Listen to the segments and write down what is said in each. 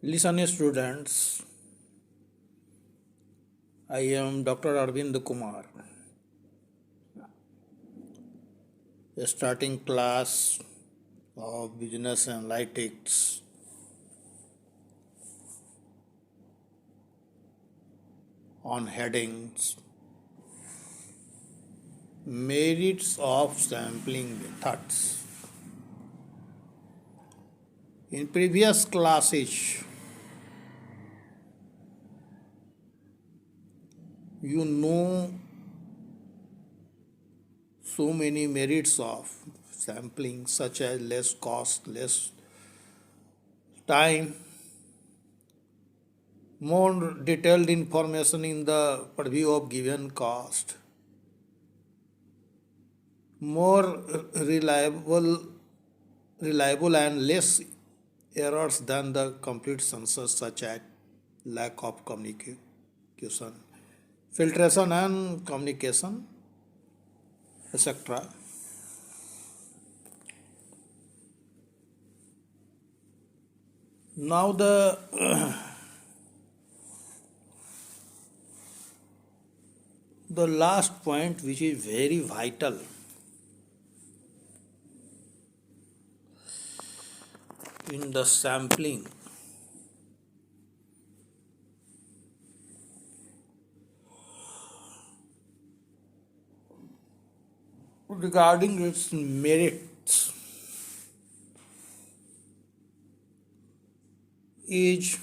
Listen, students. I am Dr. Arvind Kumar, starting class of Business Analytics on headings Merits of Sampling Methods. In previous classes, you know so many merits of sampling, such as less cost, less time, more detailed information in the purview of given cost, more reliable and less errors than the complete census, such as lack of communication, filtration and communication, etc. Now the last point, which is very vital in the sampling, regarding its merits, is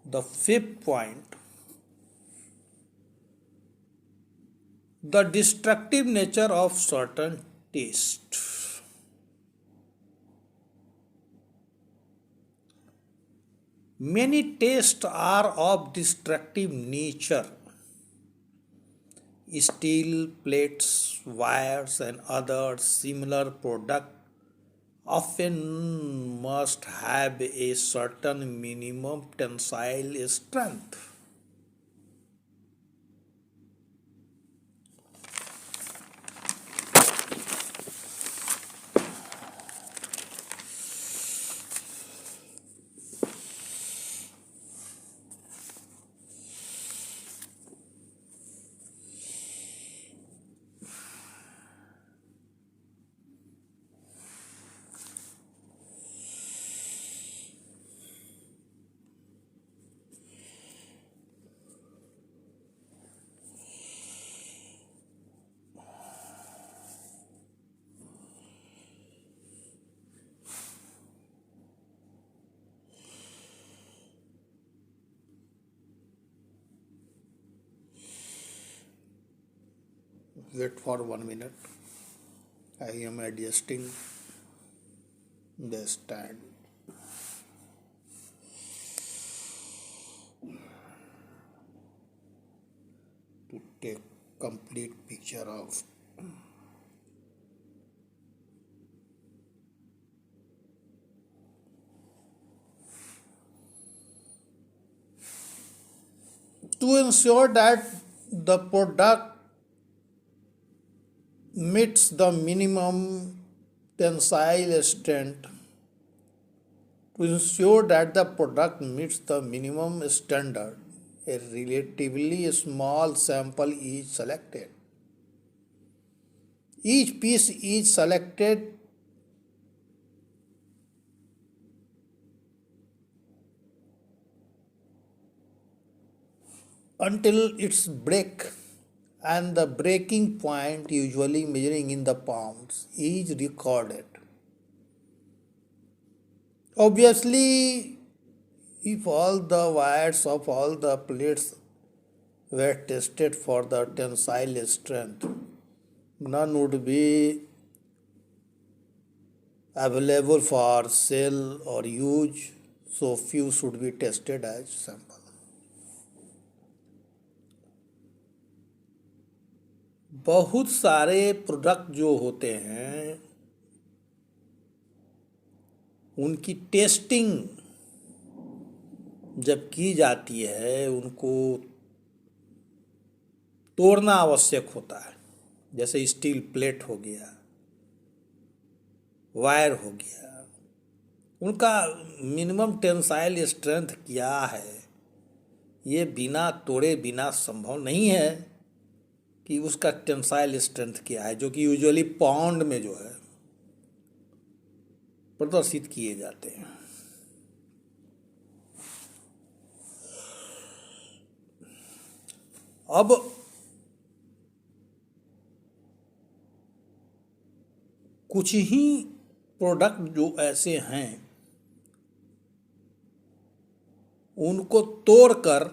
the fifth point, the destructive nature of certain tests. Many tests are of destructive nature. Steel plates, wires, and other similar products often must have a certain minimum tensile strength. Wait for 1 minute. I am adjusting the stand. To take complete picture of to ensure that the product meets the minimum tensile strength. To ensure that the product meets the minimum standard, a relatively small sample is selected. Each piece is selected until its break, and the breaking point, usually measuring in the pounds, is recorded. Obviously, if all the wires of all the plates were tested for the tensile strength, none would be available for sale or use, so few should be tested as sample. बहुत सारे product जो होते हैं उनकी testing जब की जाती है उनको तोड़ना आवश्यक होता है, जैसे स्टील प्लेट हो गया, वायर हो गया, उनका मिनिमम टेंसाइल स्ट्रेंथ क्या है, ये बिना तोड़े बिना संभव नहीं है कि उसका टेंसाइल स्ट्रेंथ क्या है, जो कि यूजुअली पाउंड में जो है प्रदर्शित किए जाते हैं। अब कुछ ही प्रोडक्ट जो ऐसे हैं उनको तोड़कर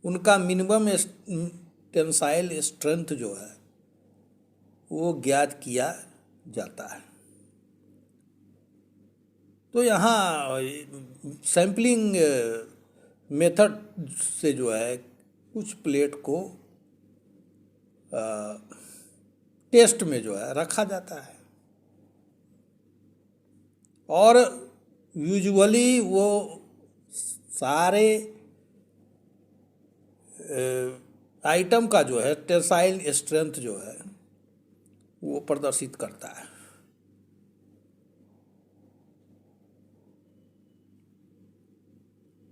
उनका मिनिमम टेंसाइल स्ट्रेंथ जो है वो ज्ञात किया जाता है। तो यहाँ सैम्पलिंग मेथड से जो है कुछ प्लेट को टेस्ट में जो है रखा जाता है और यूजुअली वो सारे आइटम का जो है टेंसाइल स्ट्रेंथ जो है वो प्रदर्शित करता है।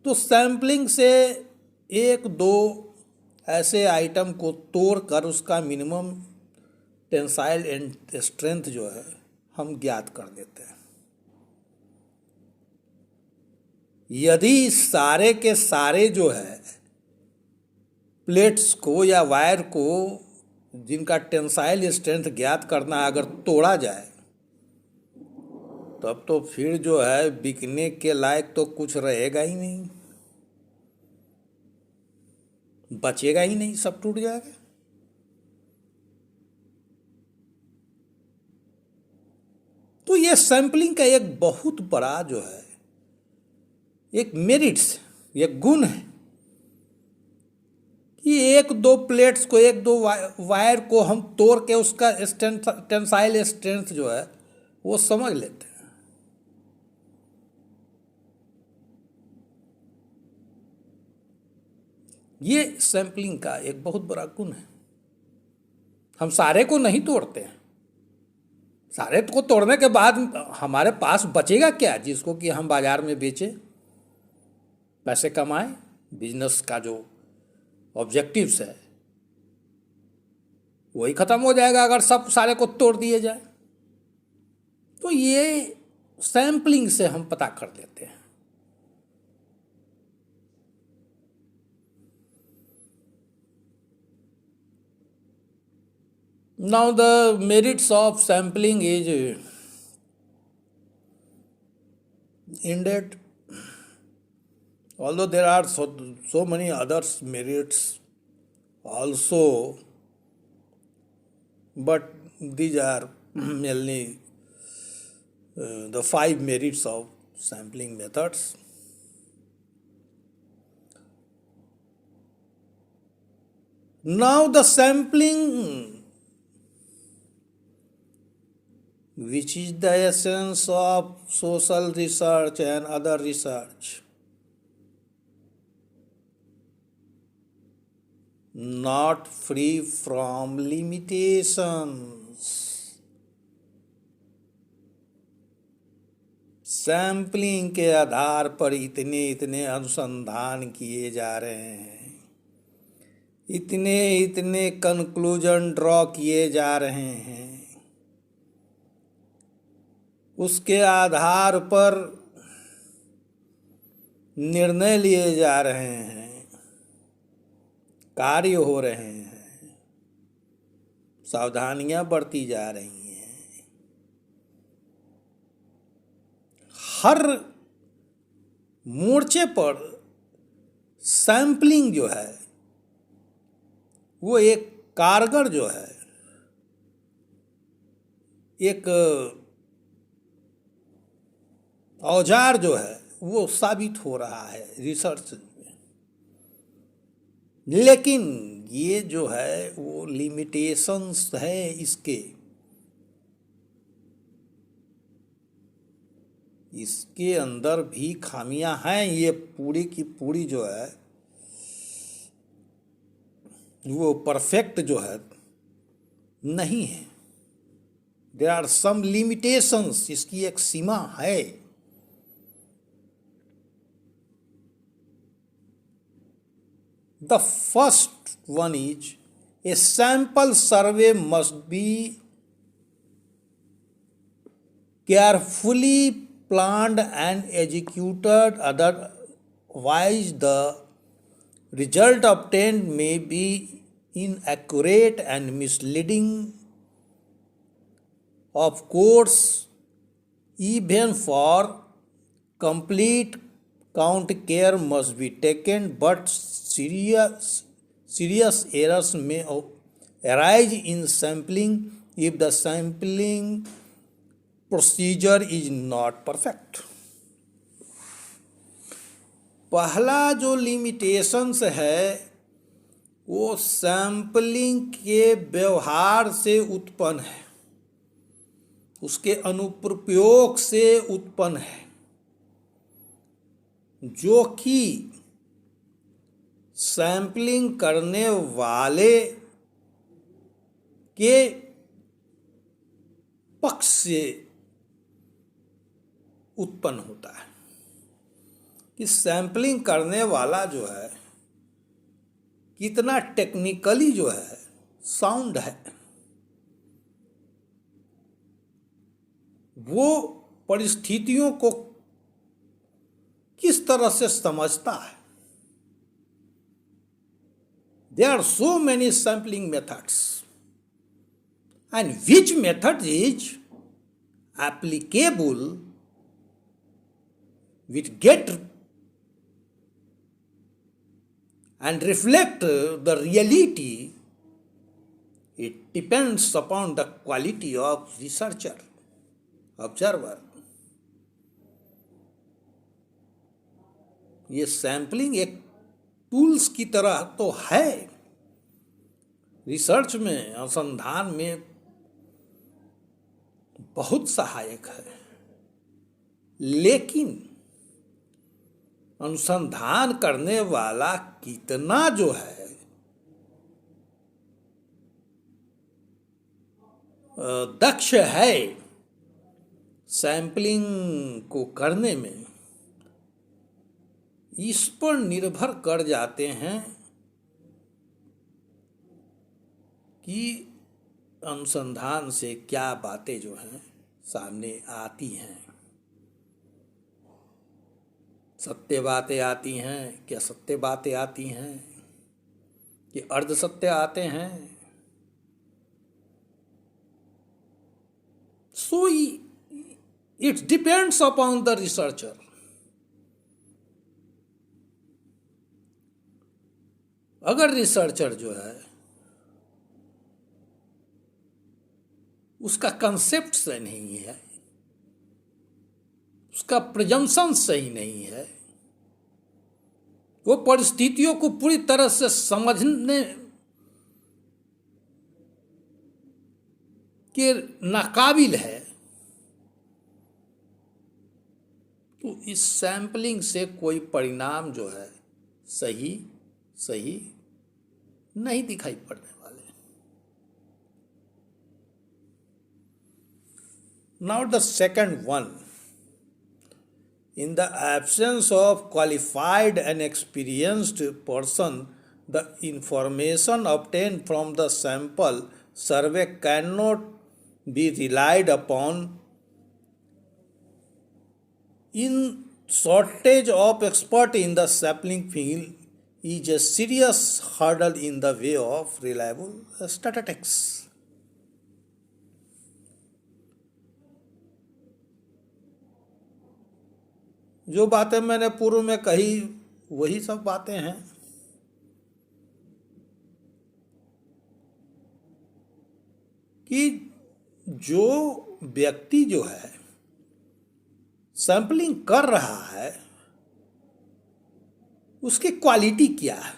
तो सैम्पलिंग से एक दो ऐसे आइटम को तोड़कर उसका मिनिमम टेंसाइल स्ट्रेंथ जो है हम ज्ञात कर देते हैं। यदि सारे के सारे जो है प्लेट्स को या वायर को जिनका टेंसाइल स्ट्रेंथ ज्ञात करना अगर तोड़ा जाए तब तो फिर जो है बिकने के लायक तो कुछ रहेगा ही नहीं, बचेगा ही नहीं, सब टूट जाएगा। तो ये सैंपलिंग का एक बहुत बड़ा जो है एक मेरिट्स, एक गुण है कि एक दो प्लेट्स को, एक दो वायर को हम तोड़ के उसका टेंसाइल स्ट्रेंथ जो है वो समझ लेते हैं। ये सैंपलिंग का एक बहुत बड़ा गुण है। हम सारे को नहीं तोड़ते हैं, सारे को तोड़ने के बाद हमारे पास बचेगा क्या जिसको कि हम बाजार में बेचें, पैसे कमाएं। बिजनेस का जो ऑब्जेक्टिव्स है वही खत्म हो जाएगा अगर सब सारे को तोड़ दिए जाए। तो ये सैंपलिंग से हम पता कर लेते हैं। Now the merits of sampling is indeed, although there are so many other merits also, but these are mainly the 5 merits of sampling methods. Now the sampling, which is the essence of social research and other research, not free from limitations. Sampling के आधार पर इतने इतने अनुसंधान किए जा रहे हैं, इतने इतने कंक्लूजन ड्रॉ किए जा रहे हैं, उसके आधार पर निर्णय लिए जा रहे हैं, कार्य हो रहे हैं, सावधानियां बरती जा रही हैं। हर मोर्चे पर सैम्पलिंग जो है वो एक कारगर जो है, एक औजार जो है वो साबित हो रहा है रिसर्च में। लेकिन ये जो है वो लिमिटेशंस है इसके अंदर भी खामियां हैं। ये पूरी की पूरी जो है वो परफेक्ट जो है नहीं है। देयर आर सम लिमिटेशंस, इसकी एक सीमा है। The first one is a sample survey must be carefully planned and executed, otherwise the result obtained may be inaccurate and misleading. Of course, even for complete count care must be taken, but serious errors may arise in sampling if the sampling procedure is not perfect. पहला जो limitations है वो sampling के व्यवहार से उत्पन्न है, उसके अनुप्रयोग से उत्पन्न है, जो कि सैम्पलिंग करने वाले के पक्ष से उत्पन्न होता है। कि सैम्पलिंग करने वाला जो है कितना टेक्निकली जो है साउंड है, वो परिस्थितियों को किस तरह से समझता है। There are so many sampling methods, and which method is applicable which get and reflect the reality, it depends upon the quality of researcher, observer. ये सैम्पलिंग एक टूल्स की तरह तो है, रिसर्च में, अनुसंधान में बहुत सहायक है, लेकिन अनुसंधान करने वाला कितना जो है दक्ष है सैम्पलिंग को करने में, इस पर निर्भर कर जाते हैं कि अनुसंधान से क्या बातें जो हैं सामने आती हैं। सत्य बातें आती हैं कि असत्य बातें आती हैं कि अर्ध सत्य आते हैं। So it depends upon the researcher. अगर रिसर्चर जो है उसका कंसेप्ट सही नहीं है, उसका प्रेजम्पशन सही नहीं है, वो परिस्थितियों को पूरी तरह से समझने के नाकाबिल है, तो इस सैम्पलिंग से कोई परिणाम जो है सही नहीं दिखाई पड़ने वाले। Now the second one, in the absence of qualified and experienced person, the information obtained from the sample survey cannot be relied upon. In shortage of expert in the sampling field is a serious hurdle in the way of reliable statistics. जो बातें मैंने पूर्व में कही वही सब बातें हैं कि जो व्यक्ति जो है सैम्पलिंग कर रहा है उसकी क्वालिटी क्या है,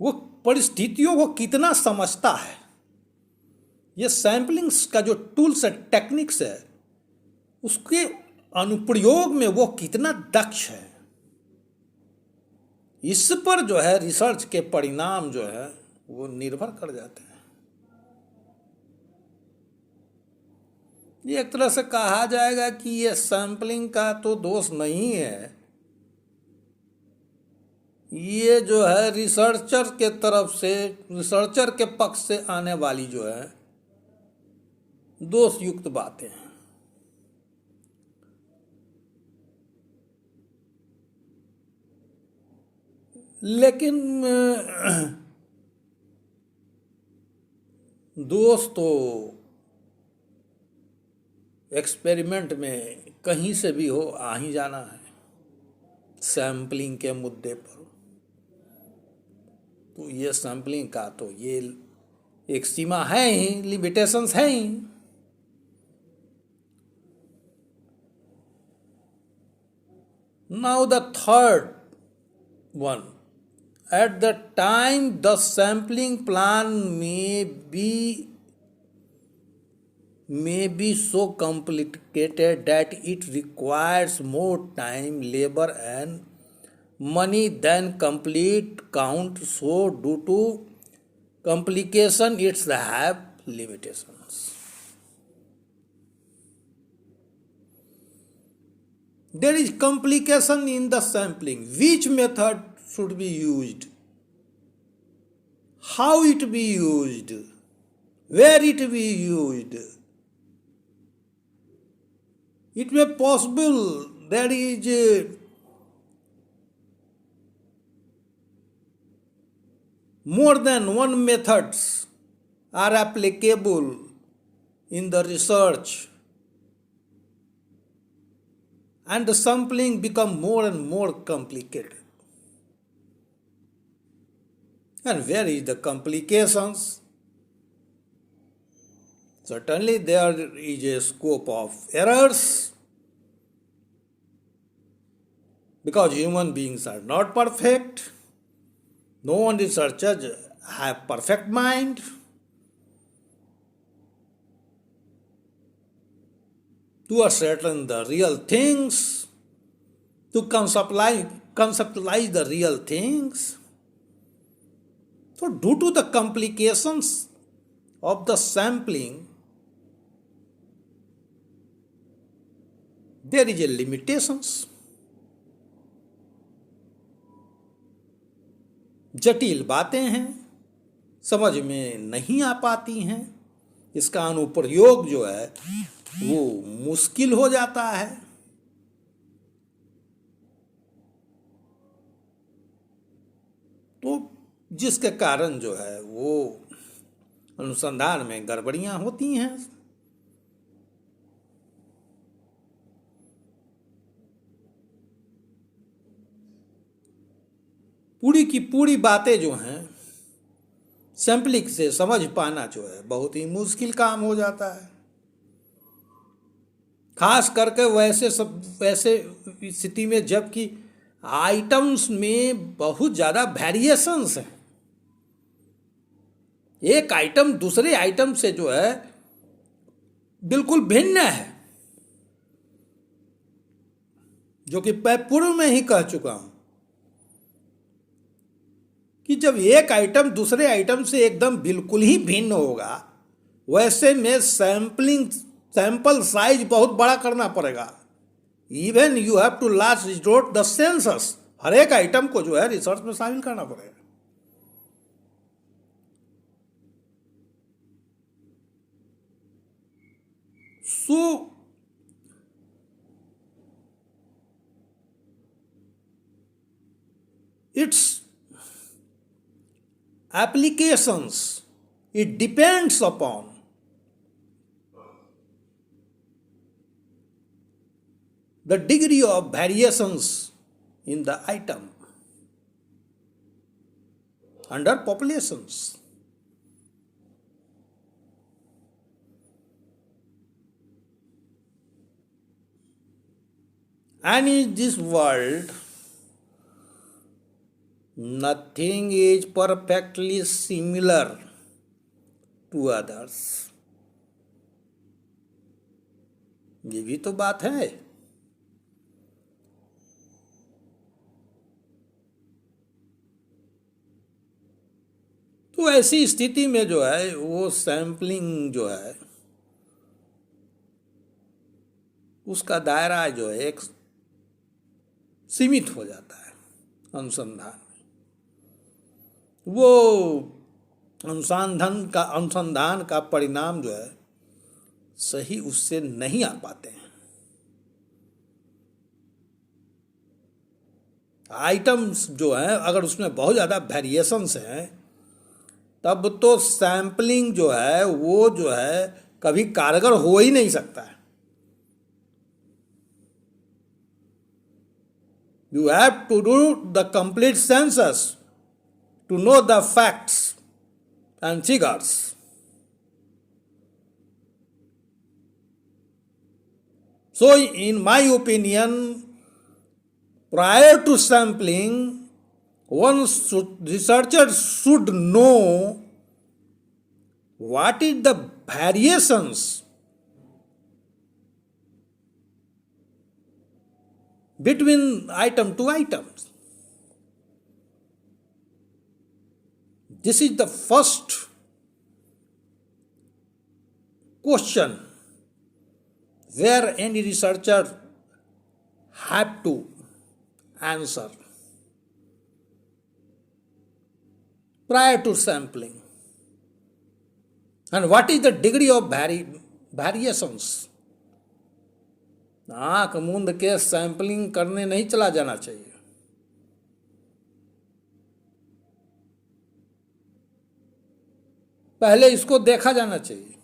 वो परिस्थितियों को कितना समझता है, ये सैम्पलिंग का जो टूल्स है, टेक्निक्स है, उसके अनुप्रयोग में वो कितना दक्ष है, इस पर जो है रिसर्च के परिणाम जो है वो निर्भर कर जाते हैं। ये एक तरह से कहा जाएगा कि ये सैम्पलिंग का तो दोष नहीं है, ये जो है रिसर्चर के तरफ से, रिसर्चर के पक्ष से आने वाली जो है दोष युक्त बातें हैं। लेकिन दोष तो एक्सपेरिमेंट में कहीं से भी हो आ ही जाना है सैम्पलिंग के मुद्दे पर। तो ये सैम्पलिंग का तो ये एक सीमा है ही, लिमिटेशंस है ही। Now the third one, at the time the sampling plan may be so complicated that it requires more time, labor and money than complete count, so due to complication it's have limitations. There is complication in the sampling. Which method should be used? How it be used? Where it be used? It may possible there is more than one methods are applicable in the research, and the sampling become more and more complicated. And where is the complications? Certainly there is a scope of errors, because human beings are not perfect. No one researchers have perfect mind. To ascertain the real things, to conceptualize the real things. So due to the complications of the sampling, there is a limitations. जटिल बातें हैं, समझ में नहीं आ पाती हैं, इसका अनुप्रयोग जो है वो मुश्किल हो जाता है। तो जिसके कारण जो है वो अनुसंधान में गड़बड़ियां होती हैं। पूरी की पूरी बातें जो हैं सैम्पलिंग से समझ पाना जो है बहुत ही मुश्किल काम हो जाता है। खास करके वैसे स्थिति में जबकि आइटम्स में बहुत ज़्यादा वेरिएशंस हैं। एक आइटम दूसरे आइटम से जो है बिल्कुल भिन्न है, जो कि मैं पूर्व में ही कह चुका हूं कि जब एक आइटम दूसरे आइटम से एकदम बिल्कुल ही भिन्न होगा, वैसे में सैंपल साइज बहुत बड़ा करना पड़ेगा। Even you have to last resort the census, हर एक आइटम को जो है रिसर्च में शामिल करना पड़ेगा। सो its applications, it depends upon the degree of variations in the item under populations. And in this world, nothing is perfectly similar to others. ये भी तो बात है। तो तो ऐसी स्थिति में जो है वो सैम्पलिंग जो है उसका दायरा जो है एक सीमित हो जाता है अनुसंधान में। वो अनुसंधान का परिणाम जो है सही उससे नहीं आ पाते हैं। आइटम्स जो हैं अगर उसमें बहुत ज़्यादा वेरिएशंस हैं तब तो सैम्पलिंग जो है वो जो है कभी कारगर हो ही नहीं सकता है। You have to do the complete census to know the facts and figures. So in my opinion, prior to sampling, researcher should know what is the variations between item to items. This is the first question where any researcher have to answer prior to sampling. And what is the degree of variations? आंख मूंद के sampling करने नहीं चला जाना चाहिए। पहले इसको देखा जाना चाहिए,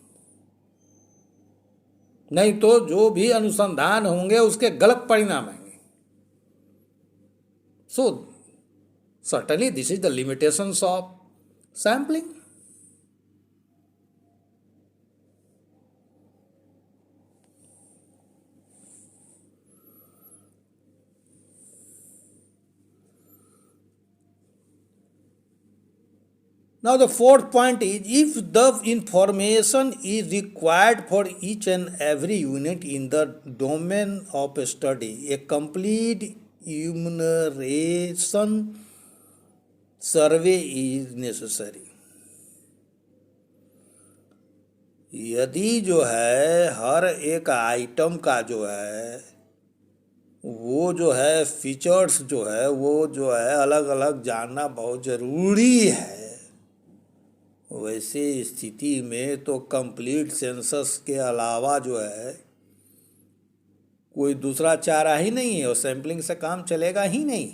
नहीं तो जो भी अनुसंधान होंगे उसके गलत परिणाम आएंगे। सो certainly this is the limitations of sampling. Now the fourth point is, if the information is required for each and every unit in the domain of study, a complete enumeration survey is necessary. यदि जो है हर एक item का जो है वो जो है फीचर्स जो है वो जो है अलग अलग जानना बहुत ज़रूरी है, वैसे स्थिति में तो कंप्लीट सेंसस के अलावा जो है कोई दूसरा चारा ही नहीं है और सैम्पलिंग से काम चलेगा ही नहीं।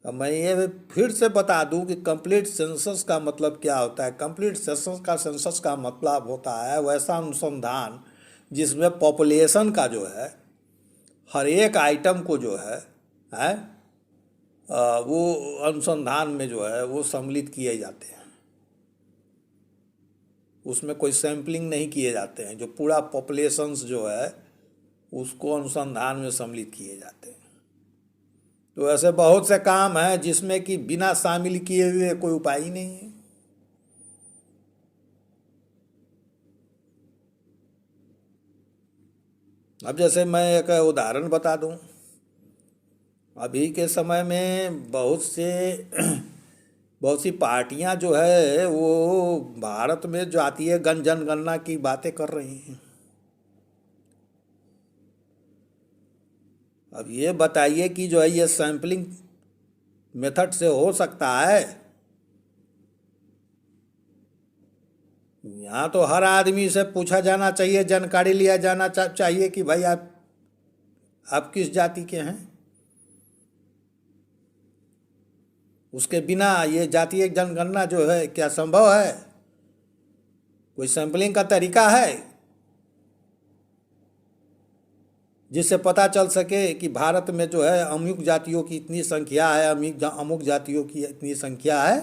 अब मैं ये फिर से बता दूं कि कंप्लीट सेंसस का मतलब क्या होता है। कंप्लीट सेंसस का मतलब होता है वैसा अनुसंधान जिसमें पॉपुलेशन का जो है हर एक आइटम को जो है वो अनुसंधान में जो है वो सम्मिलित किए जाते हैं। उसमें कोई सैम्पलिंग नहीं किए जाते हैं, जो पूरा पॉपुलेशंस जो है उसको अनुसंधान में सम्मिलित किए जाते हैं। तो ऐसे बहुत से काम हैं जिसमें कि बिना शामिल किए हुए कोई उपाय ही नहीं है। अब जैसे मैं एक उदाहरण बता दूं, अभी के समय में बहुत सी पार्टियां जो है वो भारत में जातीय जनगणना की बातें कर रही हैं। अब ये बताइए कि जो है ये सैम्पलिंग मेथड से हो सकता है? यहाँ तो हर आदमी से पूछा जाना चाहिए, जानकारी लिया जाना चाहिए कि भाई आप किस जाति के हैं। उसके बिना ये जातीय जनगणना जो है क्या संभव है? कोई सैम्पलिंग का तरीका है जिससे पता चल सके कि भारत में जो है अमुक जातियों की इतनी संख्या है, अमुक जातियों की इतनी संख्या है?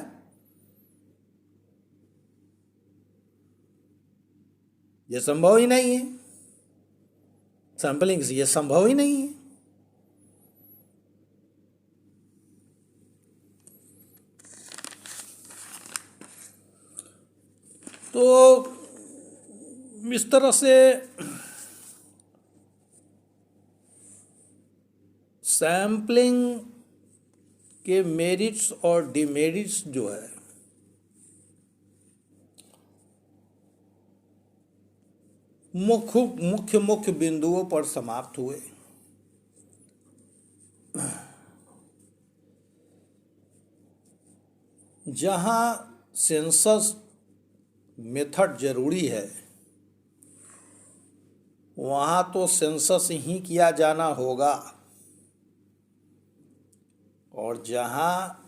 ये संभव ही नहीं है। सैम्पलिंग से ये संभव ही नहीं है। तो इस तरह से सैम्पलिंग के मेरिट्स और डिमेरिट्स जो है मुख्य मुख्य बिंदुओं पर समाप्त हुए। जहाँ सेंसस मेथड जरूरी है वहाँ तो सेंसस ही किया जाना होगा, और जहाँ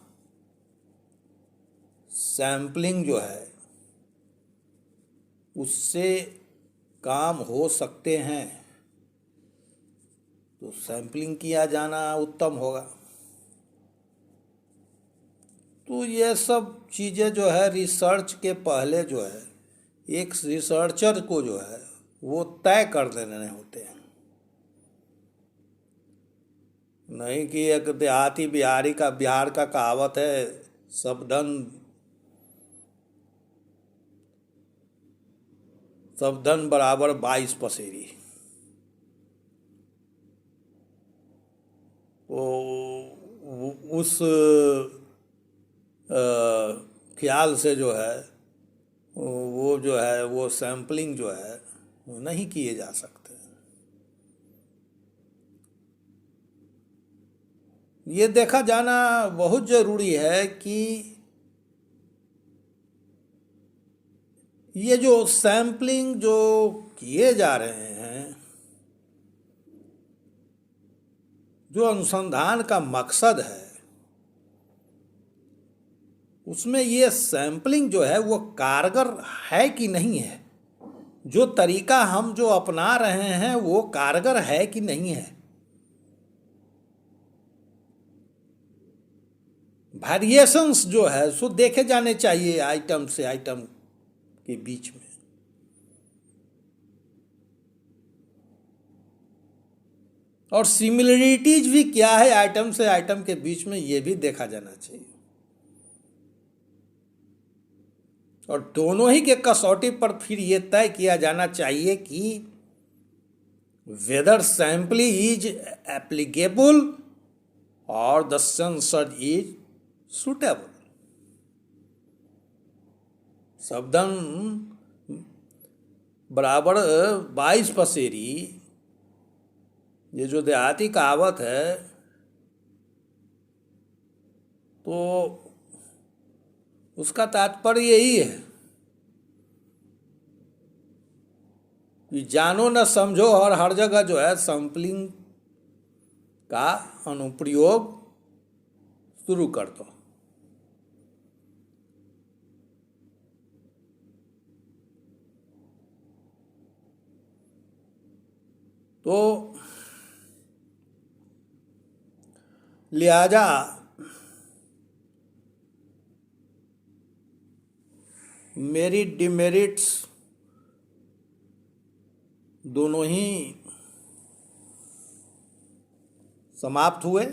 सैम्पलिंग जो है उससे काम हो सकते हैं तो सैम्पलिंग किया जाना उत्तम होगा। तो ये सब चीज़ें जो है रिसर्च के पहले जो है एक रिसर्चर को जो है वो तय कर देने होते हैं, नहीं कि एक देहाती बिहार का कहावत है, सब धन बराबर 22 पसेरी। उस ख्याल से जो है वो सैम्पलिंग जो है नहीं किए जा सकते। ये देखा जाना बहुत जरूरी है कि ये जो सैम्पलिंग जो किए जा रहे हैं, जो अनुसंधान का मकसद है, उसमें ये सैम्पलिंग जो है वो कारगर है कि नहीं है, जो तरीका हम जो अपना रहे हैं वो कारगर है कि नहीं है। वेरिएशंस जो है सो देखे जाने चाहिए आइटम से आइटम के बीच में। और सिमिलरिटीज भी क्या है आइटम से आइटम के बीच में, ये भी देखा जाना चाहिए। और दोनों ही के कसौटी पर फिर ये तय किया जाना चाहिए कि वेदर सैम्पलिंग इज एप्लीकेबल और द सेंसर इज सुटेबल। शब्दन बराबर 22 पसेरी, ये जो देहाती कहावत है, तो उसका तात्पर्य यही है कि जानो न समझो और हर जगह जो है सैम्पलिंग का अनुप्रयोग शुरू कर दो। तो लिहाजा मेरिट डिमेरिट्स दोनों ही समाप्त हुए।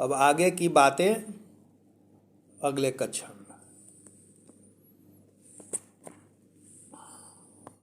अब आगे की बातें अगले कक्षा।